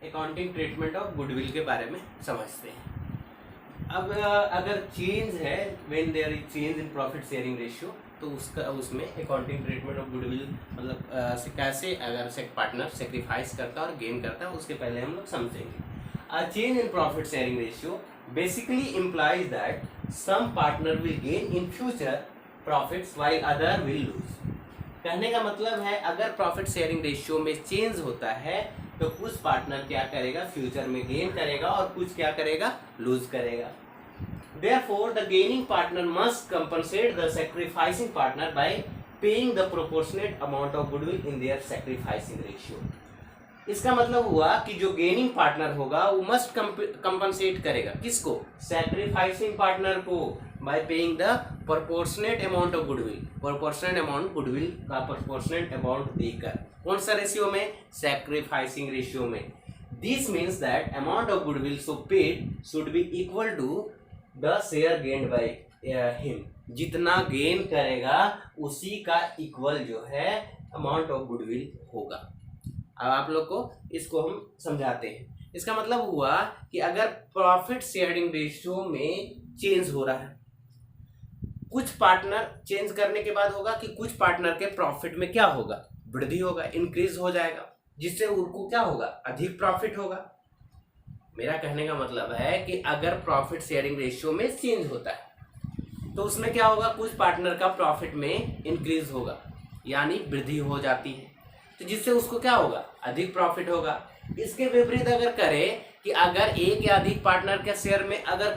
Accounting treatment of goodwill के बारे में समझते हैं। अब अगर चेंज है, when there is change in profit sharing ratio, तो उसमें अकाउंटिंग ट्रीटमेंट ऑफ गुडविल मतलब कैसे अगर पार्टनर सेक्रीफाइस करता है और गेन करता है, उसके पहले हम लोग समझेंगे। A change in profit sharing ratio basically implies that some partner will gain in future profits while other will lose. कहने का मतलब है अगर प्रॉफिट शेयरिंग रेशियो में चेंज होता है तो कुछ पार्टनर क्या करेगा, फ्यूचर में गेन करेगा और कुछ क्या करेगा, लूज करेगा। Therefore, the gaining partner must compensate the sacrificing partner by paying the proportionate amount of goodwill in their sacrificing ratio. इसका मतलब हुआ कि जो गेनिंग पार्टनर होगा वो मस्ट कंपनसेट करेगा किसको, सैक्रिफाइसिंग पार्टनर को, by paying the proportionate amount of goodwill. Proportionate amount goodwill का प्रोपोर्शनेट अमाउंट देकर कौन सा रेशियो में, सैक्रिफाइसिंग रेशियो में। This means that amount of goodwill so paid should be equal to the share gained by him. जितना gain करेगा उसी का इक्वल जो है अमाउंट ऑफ गुडविल होगा। अब आप लोग को इसको हम समझाते हैं। इसका मतलब हुआ कि अगर प्रॉफिट शेयरिंग रेशियो में चेंज हो रहा है, कुछ पार्टनर चेंज करने के बाद होगा कि कुछ पार्टनर के प्रॉफिट में क्या होगा, वृद्धि होगा, इंक्रीज हो जाएगा, जिससे उनको क्या होगा, अधिक प्रॉफिट होगा। मेरा कहने का मतलब है कि अगर प्रॉफिट शेयरिंग रेशियो में चेंज होता है तो उसमें क्या होगा, कुछ पार्टनर का प्रॉफिट में इंक्रीज होगा यानी वृद्धि हो जाती है, तो जिससे उसको क्या होगा, अधिक प्रॉफिट होगा। इसके विपरीत अगर करें कि अगर एक या अधिक पार्टनर के शेयर में अगर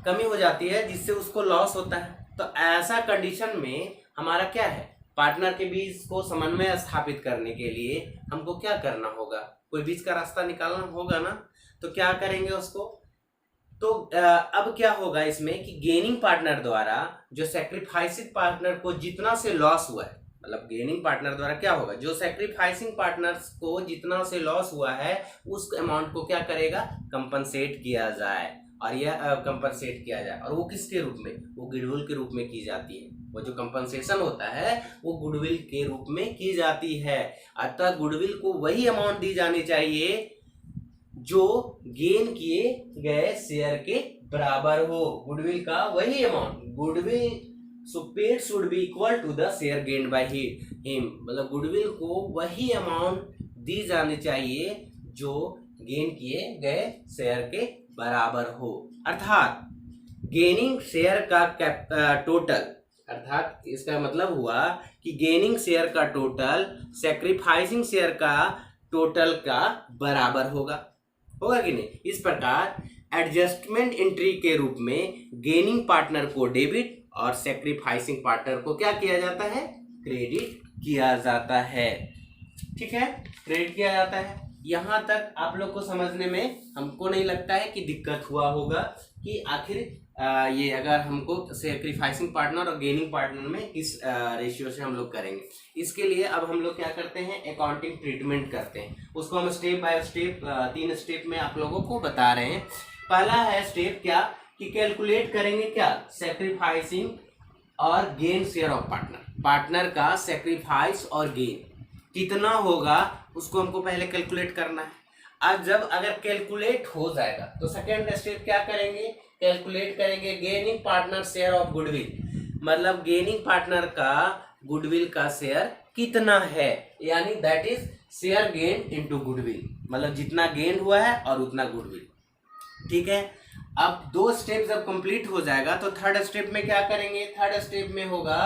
कमी हो जाती है जिससे उसको लॉस होता है, तो ऐसा कंडीशन में हमारा क्या है, पार्टनर के बीच को समन्वय स्थापित करने के लिए हमको क्या करना होगा, कोई बीच का रास्ता निकालना होगा ना। तो क्या करेंगे उसको, तो अब क्या होगा इसमें कि गेनिंग पार्टनर द्वारा जो सैक्रिफाइसिंग पार्टनर को जितना से लॉस हुआ है, मतलब गेनिंग पार्टनर द्वारा क्या होगा, जो सैक्रिफाइसिंग पार्टनर्स को जितना से लॉस हुआ है उस अमाउंट को क्या करेगा, कंपनसेट किया जाए। और यह कंपनसेट किया जाए, और वो किसके रूप में, वो गुडविल के रूप में की जाती है। वो जो कंपनसेशन होता है वो गुडविल के रूप में की जाती है। अतः गुडविल को वही अमाउंट दी जानी चाहिए जो गेन किए गए शेयर के बराबर हो। गुडविल का वही amount, goodwill paid should be equal to the share gained by him, मतलब गुडविल को वही अमाउंट दी जानी चाहिए जो गेन किए गए शेयर के बराबर हो। अर्थात गेनिंग शेयर का टोटल, अर्थात इसका मतलब हुआ कि गेनिंग शेयर का टोटल सैक्रिफाइसिंग शेयर का टोटल का बराबर होगा कि नहीं। इस प्रकार एडजस्टमेंट एंट्री के रूप में गेनिंग पार्टनर को डेबिट और सैक्रिफाइसिंग पार्टनर को क्या किया जाता है, क्रेडिट किया जाता है। ठीक है, क्रेडिट किया जाता है। यहाँ तक आप लोग को समझने में हमको नहीं लगता है कि दिक्कत हुआ होगा कि आखिर ये अगर हमको सैक्रिफाइसिंग पार्टनर और गेनिंग पार्टनर में किस रेशियो से हम लोग करेंगे। इसके लिए अब हम लोग क्या करते हैं, अकाउंटिंग ट्रीटमेंट करते हैं। उसको हम स्टेप बाय स्टेप 3 स्टेप में आप लोगों को बता रहे हैं। पहला है स्टेप क्या कि कैलकुलेट करेंगे क्या, सैक्रिफाइसिंग और गेन शेयर ऑफ पार्टनर का सैक्रिफाइस और गेन कितना होगा उसको हमको पहले कैलकुलेट करना है। आज जब अगर कैलकुलेट हो जाएगा तो सेकेंड स्टेप क्या करेंगे, कैलकुलेट करेंगे gaining partner share of goodwill, मतलब गेनिंग पार्टनर का गुडविल का शेयर कितना है, यानी that is share gain into goodwill, मतलब जितना गेन हुआ है और उतना गुडविल। ठीक है, अब 2 स्टेप जब कंप्लीट हो जाएगा तो थर्ड स्टेप में क्या करेंगे, थर्ड स्टेप में होगा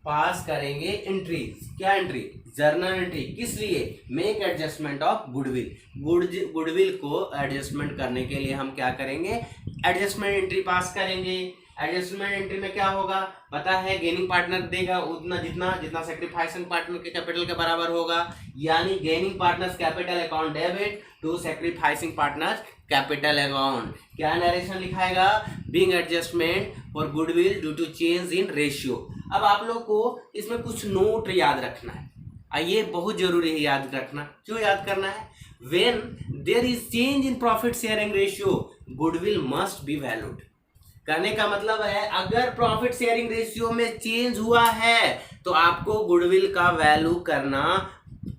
पास करेंगे एंट्रीज। क्या एंट्री, जर्नल एंट्री। किस लिए, मेक एडजस्टमेंट ऑफ गुडविल को एडजस्टमेंट करने के लिए हम क्या करेंगे, एडजस्टमेंट एंट्री पास करेंगे। एडजस्टमेंट एंट्री में क्या होगा पता है, गेनिंग पार्टनर देगा उतना जितना सैक्रिफाइसिंग पार्टनर के कैपिटल के बराबर होगा, यानी gaining partners capital account debit to sacrificing partners capital account. क्या नरेशन लिखाएगा, being adjustment for goodwill due to change in ratio. अब आप लोग को इसमें कुछ नोट याद रखना है, ये बहुत जरूरी है याद रखना। क्यों याद करना है, when there is change in profit sharing ratio goodwill must be valued. कहने का मतलब है अगर प्रॉफिट शेयरिंग रेशियो में चेंज हुआ है तो आपको गुडविल का वैल्यू करना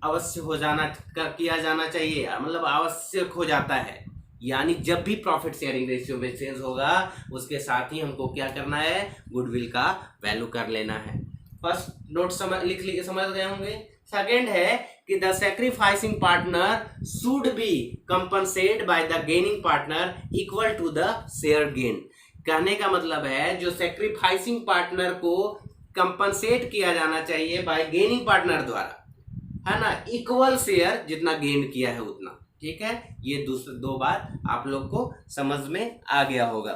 अवश्य हो जाना किया जाना चाहिए, मतलब आवश्यक हो जाता है। यानी जब भी प्रॉफिट शेयरिंग रेशियो में चेंज होगा उसके साथ ही हमको क्या करना है, गुडविल का वैल्यू कर लेना है। फर्स्ट नोट समझ गए होंगे। सेकेंड है कि the sacrificing partner should be compensate by the gaining partner equal to the share gain. कहने का मतलब है जो सैक्रिफाइसिंग पार्टनर को कंपनसेट किया जाना चाहिए बाय गेनिंग पार्टनर द्वारा, है ना, इक्वल शेयर जितना गेन किया है उतना। ठीक है, ये दो बात आप लोग को समझ में आ गया होगा।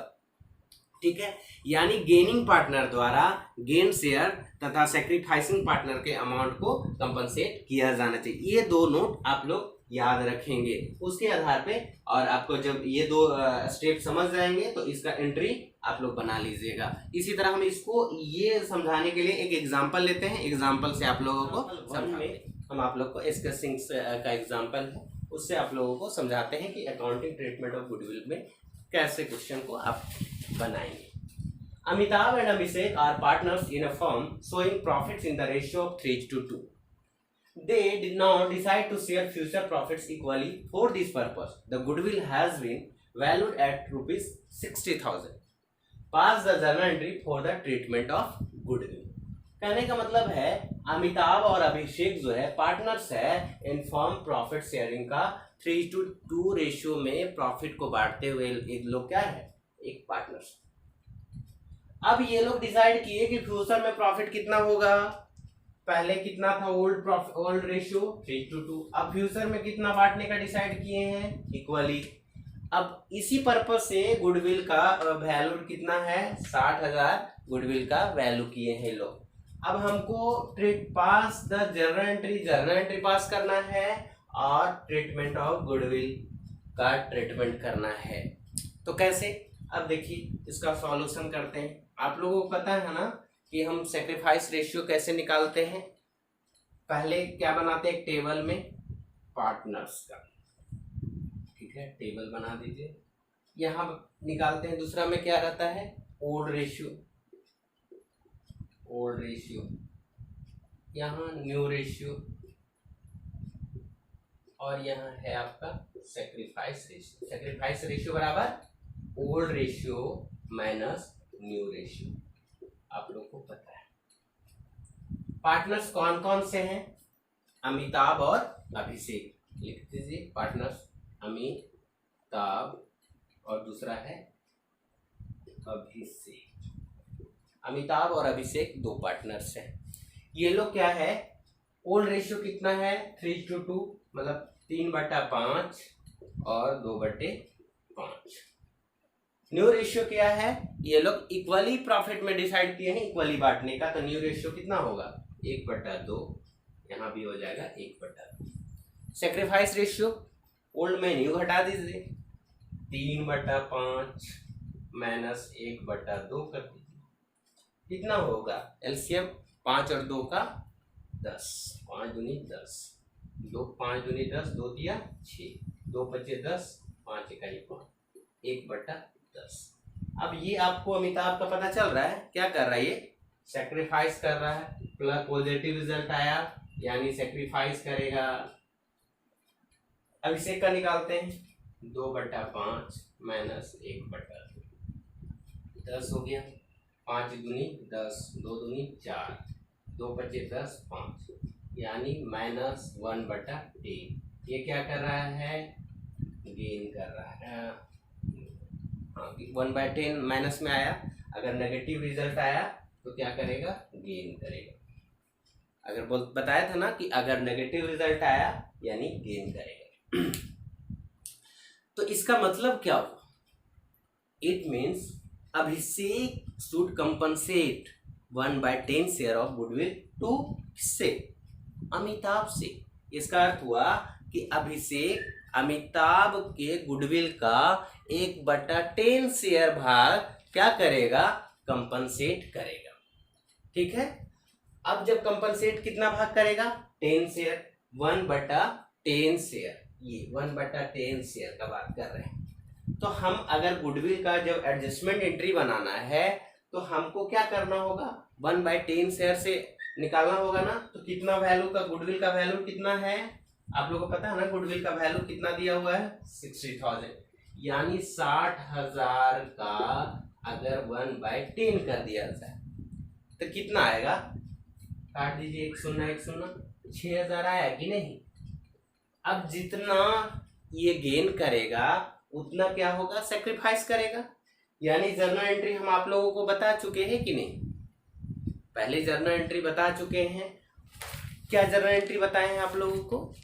ठीक है, यानी गेनिंग पार्टनर द्वारा गेन शेयर तथा सैक्रिफाइसिंग पार्टनर के अमाउंट को कंपनसेट किया जाना चाहिए। ये दो नोट आप लोग याद रखेंगे उसके आधार पे, और आपको जब ये दो स्टेप समझ जाएंगे तो इसका एंट्री आप लोग बना लीजिएगा। इसी तरह हम इसको ये समझाने के लिए एक एग्जांपल लेते हैं, एग्जांपल से आप लोगों को हम आप लोग को स्केचिंग का एग्जांपल है, उससे आप लोगों को समझाते हैं कि अकाउंटिंग ट्रीटमेंट ऑफ गुडविल में कैसे क्वेश्चन को आप बनाएंगे। Amitabh and Abhishek are partners in a firm showing profits in the ratio of 3:2. They did not decide to share future profits equally. For this purpose, the goodwill has been valued at rupees 60,000. Pass the journal entry for the treatment of goodwill. कहने का मतलब है अमिताभ और अभिषेक जो है partners है इन firm profit sharing का 3:2 ratio में प्रॉफिट को बांटते हुए एक लोग क्या है, एक पार्टनर्स। अब ये लोग डिसाइड किए कि फ्यूचर में प्रॉफिट कितना होगा। पहले कितना था ओल्ड रेशियो 3:2, अब फ्यूचर में कितना बांटने का डिसाइड किए हैं, इक्वली। अब इसी पर्पज से गुडविल का वैल्यू कितना है, 60,000 गुडविल का वैल्यू किए हैं लोग। अब हमको पास द जर्नल एंट्री पास करना है और ट्रीटमेंट ऑफ गुडविल का ट्रीटमेंट करना है। तो कैसे, अब देखिए इसका सॉल्यूशन करते हैं। आप लोगों को पता है ना कि हम सैक्रिफाइस रेशियो कैसे निकालते हैं। पहले क्या बनाते हैं, एक टेबल में पार्टनर्स का, ठीक है, टेबल बना दीजिए, यहाँ निकालते हैं। दूसरा में क्या रहता है, ओल्ड रेशियो, यहाँ न्यू रेशियो, और यहाँ है आपका सैक्रिफाइस रेशियो। सैक्रिफाइस रेशियो बराबर old ratio minus new ratio, आप लोग को पता है। पार्टनर्स कौन कौन से हैं, अमिताभ और अभिषेक, लिख दीजिए पार्टनर्स अमिताभ और दूसरा है अभिषेक। अमिताभ और अभिषेक दो पार्टनर्स हैं। ये लोग क्या है, ओल्ड रेशियो कितना है 3:2, मतलब 3/5 और 2/5। न्यू रेशियो क्या है, ये लोग इक्वली प्रॉफिट में डिसाइड किए हैं इक्वली बांटने का, तो न्यू रेशियो कितना होगा 1/2, यहाँ भी हो जाएगा 1/2। सैक्रिफाइस रेशियो, ओल्ड में न्यू घटा दीजिए, 3/5 माइनस 1/2 कर दीजिए, कितना होगा एलसीएम 5 और 2 का 10, 5 दूनी 10, 2 5 दूनी 10, 2 दिया 6, 2 बचे 10, 5 इकाई 5, 1/10। अब ये आपको अमिताभ का पता चल रहा है, क्या कर रहा है, ये सैक्रिफाइस कर रहा है, प्लस पॉजिटिव रिजल्ट आया यानी सैक्रिफाइस करेगा। अभिषेक का निकालते हैं, 2/5 माइनस 1/2, 10 हो गया, 5 दूनी 10, 2 दूनी 4, 2 बचे 10, 5, यानी -1/10। ये क्या कर रहा है, गेन कर रहा है। 1/10 माइनस में आया, अगर नेगेटिव रिजल्ट आया तो क्या करेगा, गेन करेगा। अगर बताया था ना कि अगर नेगेटिव रिजल्ट आया यानी गेन करेगा। तो इसका मतलब क्या हुआ, it means Abhishek should compensate 1/10 share of goodwill to किससे, अमिताभ से। इसका अर्थ हुआ कि अभिषेक अमिताभ के गुडविल का 1/10 शेयर भाग क्या करेगा, कंपनसेट करेगा। ठीक है, अब जब कंपनसेट कितना भाग करेगा, 10 शेयर, 1/10 शेयर, ये 1/10 शेयर का बात कर रहे हैं। तो हम अगर गुडविल का जब एडजस्टमेंट एंट्री बनाना है तो हमको क्या करना होगा, 1/10 शेयर से निकालना होगा ना। तो कितना वैल्यू का गुडविल का वैल्यू कितना है आप लोगों को पता है ना, गुडविल का वैल्यू कितना दिया हुआ है 60,000, यानी 60,000 का अगर 1/10 कर दिया जाए तो कितना आएगा, काट दीजिए, 1 0 6,000 आया कि नहीं। अब जितना ये गेन करेगा उतना क्या होगा, सेक्रीफाइस करेगा। यानी जर्नल एंट्री हम आप लोगों को बता चुके हैं कि नहीं, पहले जर्नल एंट्री बता चुके हैं। क्या जर्नल एंट्री बताए हैं आप लोगों को,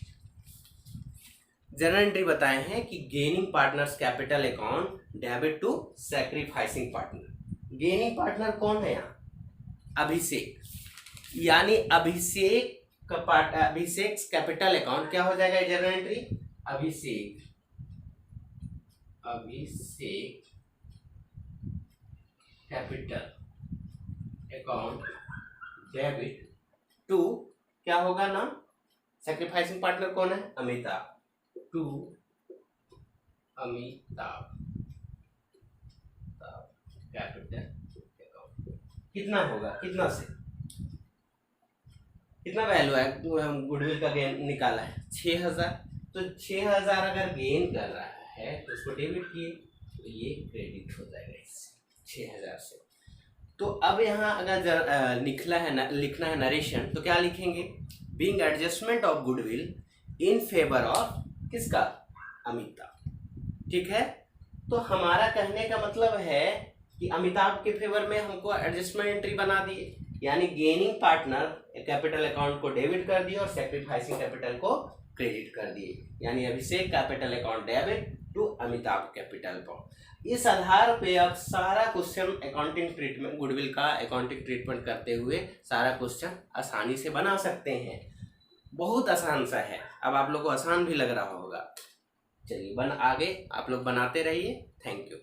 जर्नल एंट्री बताए हैं कि gaining partners capital account debit to sacrificing partner. Gaining partner कौन है यहाँ, अभिषेक, यानी अभिषेक का अभिषेक कैपिटल अकाउंट क्या हो जाएगा journal entry, Abhishek capital account debit to क्या होगा ना, सैक्रिफाइसिंग पार्टनर कौन है, Amitabh, to Amitabh capital account. कितना होगा, कितना से कितना वैल्यू है गुडविल का गेन निकाला है 6,000, तो 6,000 अगर गेन कर रहा है तो उसको डेबिट किए तो ये क्रेडिट हो जाएगा इससे 6,000 से। तो अब यहाँ अगर लिखना है नरेशन, तो क्या लिखेंगे, being adjustment of goodwill in favour of किसका, अमिताभ। ठीक है, तो हमारा कहने का मतलब है कि अमिताभ के फेवर में हमको एडजस्टमेंट एंट्री बना दिए, यानी गेनिंग पार्टनर कैपिटल अकाउंट को डेबिट कर दिए और सैक्रिफाइसिंग कैपिटल को क्रेडिट कर दिए, यानी Abhishek capital account debit to Amitabh capital account. इस आधार पे अब सारा क्वेश्चन अकाउंटिंग ट्रीटमेंट, गुडविल का अकाउंटिंग ट्रीटमेंट करते हुए सारा क्वेश्चन आसानी से बना सकते हैं। बहुत आसान सा है, अब आप लोग को आसान भी लग रहा होगा। चलिए आगे आप लोग बनाते रहिए। Thank you.